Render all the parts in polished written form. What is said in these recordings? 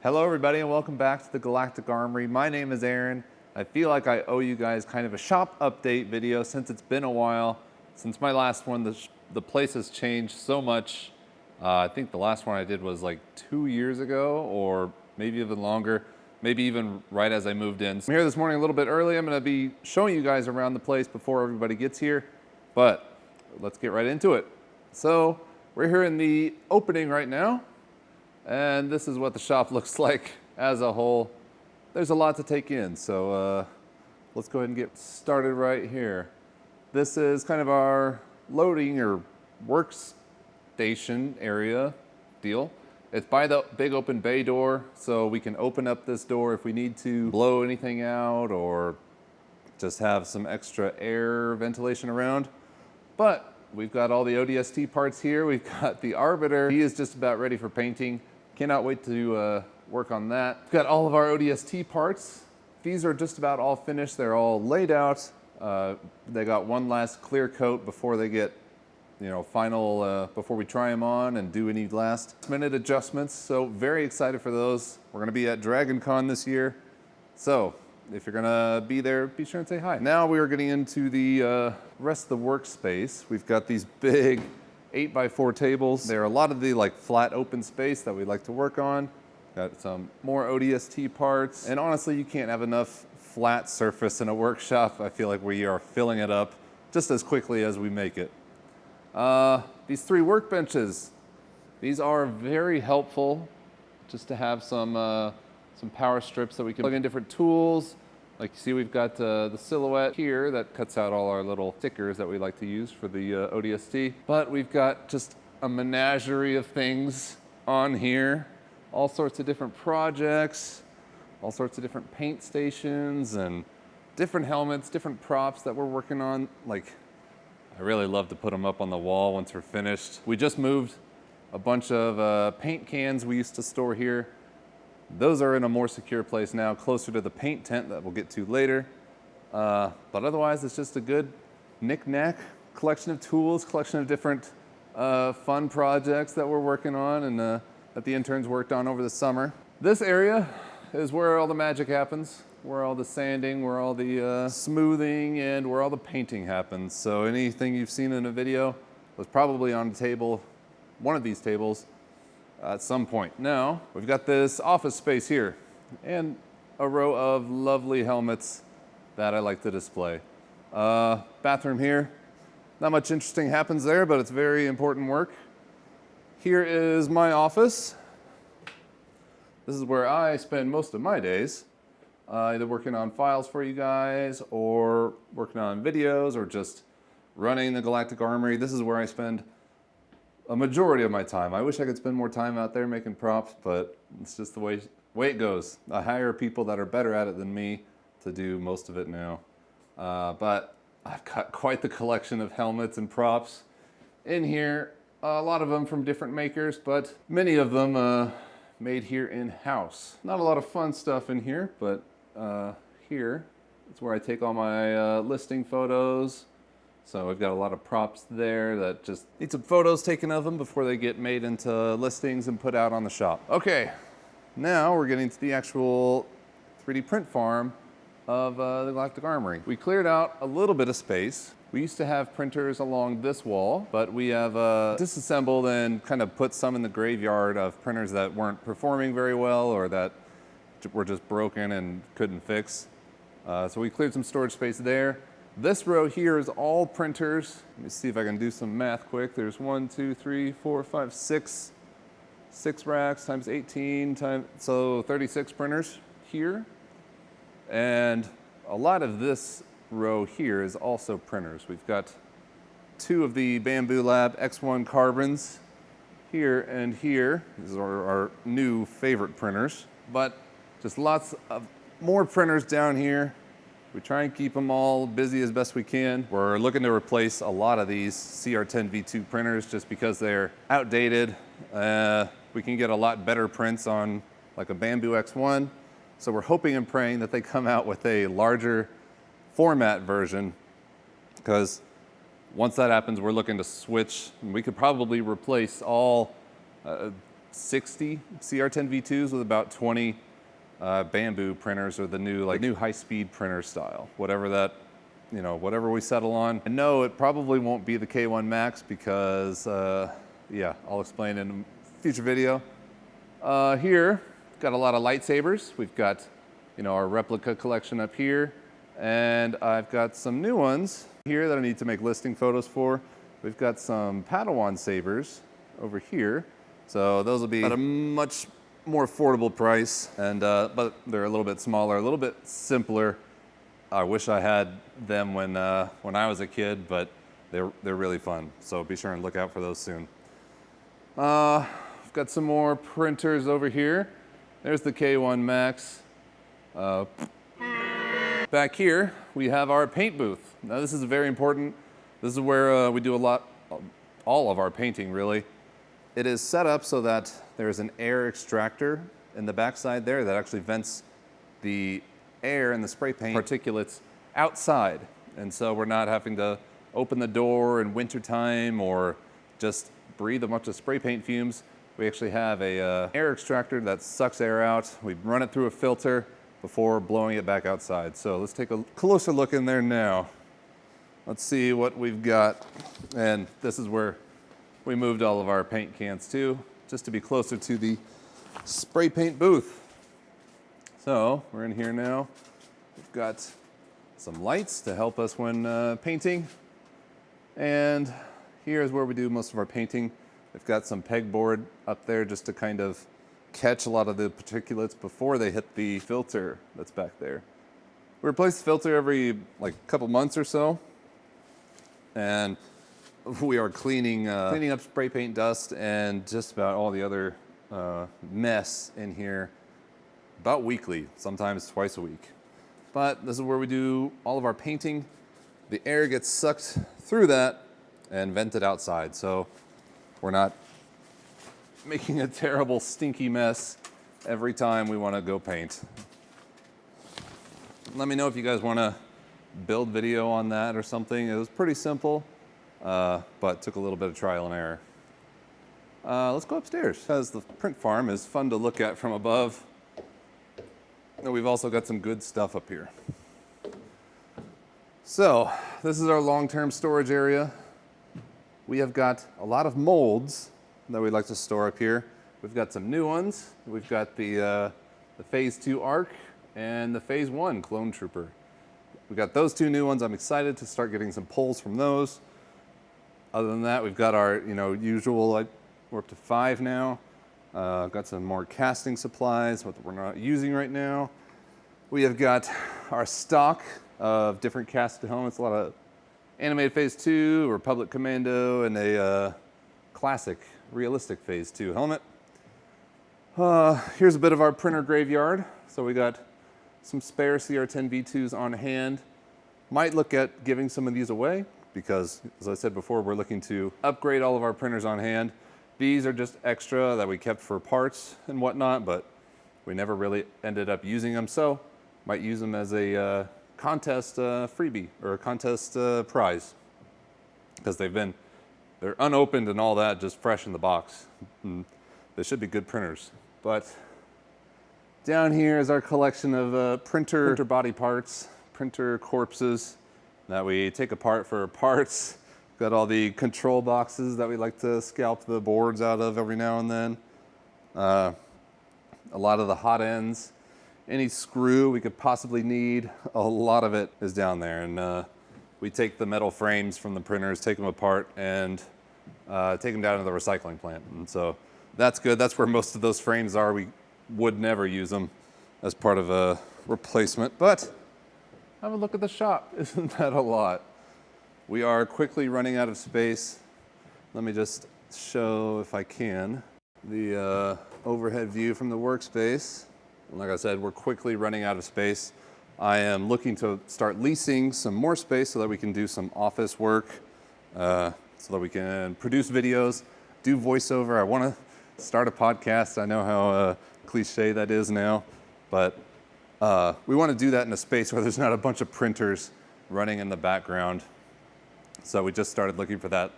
Hello everybody and welcome back to the Galactic Armory. My name is Aaron. I feel like I owe you guys kind of a shop update video since it's been a while. Since my last one, the place has changed so much. I think the last one I did was like 2 years ago or maybe even longer, maybe even right as I moved in. So I'm here this morning a little bit early. I'm gonna be showing you guys around the place before everybody gets here, but let's get right into it. So we're here in the opening right now. And this is what the shop looks like as a whole. There's a lot to take in, so let's go ahead and get started right here. This is kind of our loading or workstation area deal. It's by the big open bay door, so we can open up this door if we need to blow anything out or just have some extra air ventilation around. But we've got all the ODST parts here. We've got the Arbiter. He is just about ready for painting. Cannot wait to work on that. We've got all of our ODST parts. These are just about all finished. They're all laid out. They got one last clear coat before they get, final, before we try them on and do any last minute adjustments. So very excited for those. We're gonna be at Dragon Con this year. So if you're gonna be there, be sure and say hi. Now we are getting into the rest of the workspace. We've got these big 8x4 tables. There are a lot of the flat open space that we like to work on. Got some more ODST parts. And honestly, you can't have enough flat surface in a workshop. I feel like we are filling it up just as quickly as we make it. These 3 workbenches, these are very helpful just to have some power strips that we can plug in different tools. Like you see, we've got the silhouette here that cuts out all our little stickers that we like to use for the ODST. But we've got just a menagerie of things on here. All sorts of different projects, all sorts of different paint stations and different helmets, different props that we're working on. I really love to put them up on the wall once we're finished. We just moved a bunch of paint cans we used to store here. Those are in a more secure place now, closer to the paint tent that we'll get to later. But otherwise, it's just a good knick-knack collection of tools, collection of different fun projects that we're working on and that the interns worked on over the summer. This area is where all the magic happens, where all the sanding, where all the smoothing, and where all the painting happens. So anything you've seen in a video was probably on a table, one of these tables, at some point. Now, we've got this office space here and a row of lovely helmets that I like to display. Bathroom here. Not much interesting happens there, but it's very important work. Here is my office. This is where I spend most of my days, either working on files for you guys or working on videos or just running the Galactic Armory. This is where I spend a majority of my time. I wish I could spend more time out there making props, but it's just the way it goes. I hire people that are better at it than me to do most of it now. But I've got quite the collection of helmets and props in here. A lot of them from different makers, but many of them made here in-house. Not a lot of fun stuff in here, but here is where I take all my listing photos. So we've got a lot of props there that just need some photos taken of them before they get made into listings and put out on the shop. Okay, now we're getting to the actual 3D print farm of the Galactic Armory. We cleared out a little bit of space. We used to have printers along this wall, but we have disassembled and kind of put some in the graveyard of printers that weren't performing very well or that were just broken and couldn't fix. So we cleared some storage space there. This row here is all printers. Let me see if I can do some math quick. There's 1, 2, 3, 4, 5, 6 racks times 18 so 36 printers here. And a lot of this row here is also printers. We've got 2 of the Bamboo Lab X1 carbons here and here. These are our new favorite printers, but just lots of more printers down here. We try and keep them all busy as best we can. We're looking to replace a lot of these CR10 V2 printers just because they're outdated. We can get a lot better prints on like a Bamboo X1. So we're hoping and praying that they come out with a larger format version, because once that happens, we're looking to switch. We could probably replace all 60 CR10 V2s with about 20 bamboo printers, or the new high-speed printer style, whatever that, whatever we settle on. And no, it probably won't be the K1 Max because, yeah, I'll explain in a future video. Here, got a lot of lightsabers. We've got, our replica collection up here, and I've got some new ones here that I need to make listing photos for. We've got some Padawan sabers over here. So those will be at a much more affordable price, and but they're a little bit smaller, a little bit simpler. I wish I had them when I was a kid, but they're really fun. So be sure and look out for those soon. I've got some more printers over here. There's the K1 Max. Back here, we have our paint booth. Now this is very important. This is where we do all of our painting, really. It is set up so that there's an air extractor in the backside there that actually vents the air and the spray paint particulates outside. And so we're not having to open the door in wintertime or just breathe a bunch of spray paint fumes. We actually have a air extractor that sucks air out. We run it through a filter before blowing it back outside. So let's take a closer look in there now. Let's see what we've got. And this is where we moved all of our paint cans to, just to be closer to the spray paint booth. So we're in here now. We've got some lights to help us when painting. And here's where we do most of our painting. We've got some pegboard up there just to kind of catch a lot of the particulates before they hit the filter that's back there. We replace the filter every couple months or so. And we are cleaning up spray paint dust and just about all the other mess in here about weekly, sometimes twice a week. But this is where we do all of our painting. The air gets sucked through that and vented outside, so we're not making a terrible stinky mess every time we want to go paint. Let me know if you guys want to build video on that or something. It was pretty simple. But took a little bit of trial and error. Let's go upstairs, because the print farm is fun to look at from above. And we've also got some good stuff up here. So this is our long-term storage area. We have got a lot of molds that we'd like to store up here. We've got some new ones. We've got the Phase 2 Arc and the Phase 1 Clone Trooper. We got those two new ones. I'm excited to start getting some pulls from those. Other than that, we've got our usual, we're up to 5 now. Got some more casting supplies, what we're not using right now. We have got our stock of different casted helmets, a lot of animated Phase 2, Republic Commando, and a classic, realistic Phase 2 helmet. Here's a bit of our printer graveyard. So we got some spare CR10 V2s on hand. Might look at giving some of these away, because, as I said before, we're looking to upgrade all of our printers on hand. These are just extra that we kept for parts and whatnot, but we never really ended up using them, so might use them as a contest freebie or a contest prize, because they're unopened and all that, just fresh in the box. They should be good printers. But down here is our collection of printer body parts, printer corpses that we take apart for parts. Got all the control boxes that we like to scalp the boards out of every now and then. A lot of the hot ends. Any screw we could possibly need, a lot of it is down there. And we take the metal frames from the printers, take them apart, and take them down to the recycling plant. And so that's good. That's where most of those frames are. We would never use them as part of a replacement, but have a look at the shop. Isn't that a lot? We are quickly running out of space. Let me just show, if I can, the overhead view from the workspace. Like I said, we're quickly running out of space. I am looking to start leasing some more space so that we can do some office work, so that we can produce videos, do voiceover. I want to start a podcast. I know how cliche that is now, but we want to do that in a space where there's not a bunch of printers running in the background. So we just started looking for that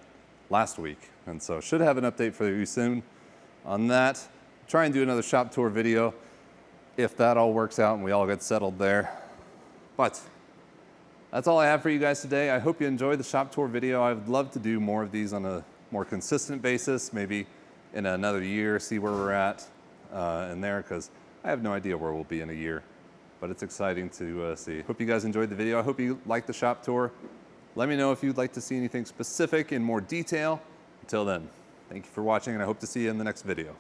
last week, and so should have an update for you soon on that. Try and do another shop tour video if that all works out and we all get settled there. But that's all I have for you guys today. I hope you enjoyed the shop tour video. I would love to do more of these on a more consistent basis, maybe in another year, see where we're at in there, because I have no idea where we'll be in a year. But it's exciting to see. Hope you guys enjoyed the video. I hope you liked the shop tour. Let me know if you'd like to see anything specific in more detail. Until then, thank you for watching, and I hope to see you in the next video.